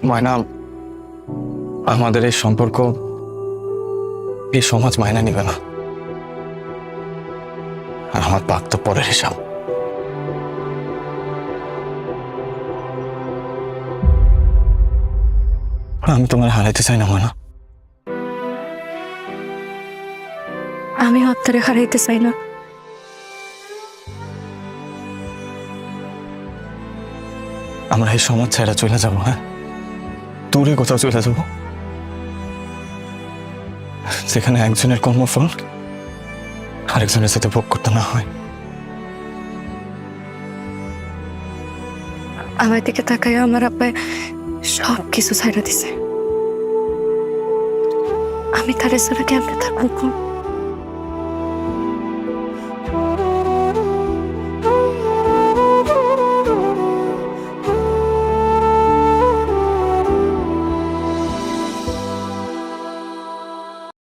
ময়না, আমাদের এই সম্পর্ক এই সমাজ মাইনা নিবে না। আর আমার পাক তো পরের হিসাব। আমি তোমার হারাইতে চাই না ময়না। আমি হত্যারে হারাইতে চাই না। আমরা এই সমাজ ছেড়ে চলে যাবো, হ্যাঁ, দূরে কোথাও চলে যাবো, যেখানে একজনের কর্মফল আরেকজনের সাথে ভোগ করতে না হয়। আমার দিকে তাকাই আমার আব্বাই সব কিছু ছাইড়া দিছে। আমি তারে ছাড়া কেমনে থাকবো?